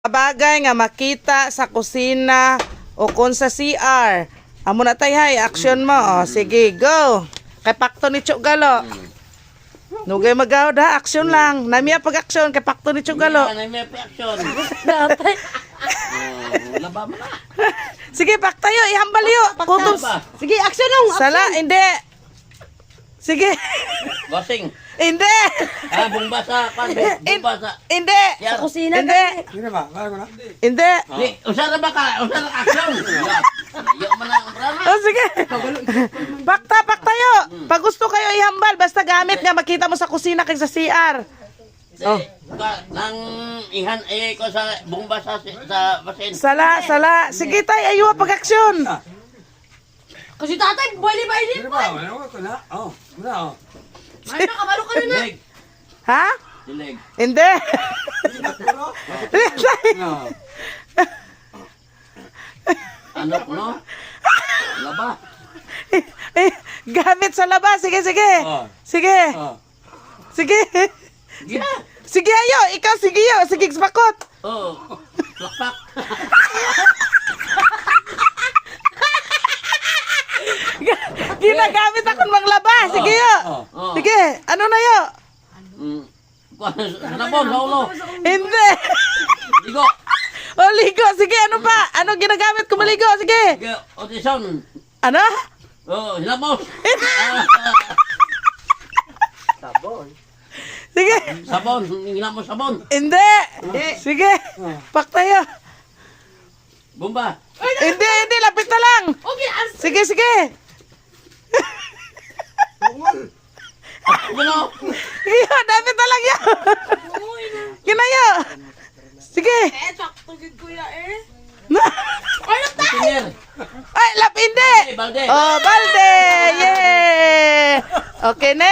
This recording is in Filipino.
Bagay nga makita sa kusina o kung sa CR. Amo na tay hay, action mo. O, sige, go. Kay pakto ni Chugalo. Nugay magaw da, action lang. Namiya pag-action kay pakto ni Chugalo. May action. Laba mo na. Sige, paktayo, ihambal yo. Kutos. Sige, action lang. Sala, hindi. Sige. Bossing. Hindi. Bumba sa bumba sa. Hindi. Sa kusina. Hindi. Hindi ba? Kaya ko na. Hindi. Usara ba ka? Usara action. Yo man ang brana. Oh, sige. Paktayo. Pag gusto kayo ihambal, basta gamit nga makita mo sa kusina kay sa CR. Oh. Nang ihan ko sa bumba sa basin. Sala. Sige tay, ayo pag-action. Kasi tatay, buwali ba Hindi ini? ba? Ano ko na? Oh, na oh. Ay, nakabalo ka na na. Dileg. Ha? Dileg. Hindi. No. Ano no? Laba. Gamit sa labas. Sige. Oh. Sige. Oh. Sige. Yeah. Sige ayo, ikaw sige yo. Sige pakot. Oh. Plakpak. Ginagamit akong manglaba. Sige yo. Oh. Sige, ano na yo? Sabon, laulo. Hindi. Ligo. O ligo. Sige, ano pa? Ano ginagamit ko maligo? Sige. Ligo. Audition. Ano? Oh, hilamos. Sige. Sabon, hilamos sabon. Hindi. Sige. Paktayo. Bumba. Hindi. Lapit na lang. Okay, Sige. Ano? Sige, dapat na lang yan. Kinayo. Sige. saktugid kuya eh. Engineer. Ay, hindi. Balde. Oh, balde. Yeah. Okay, next.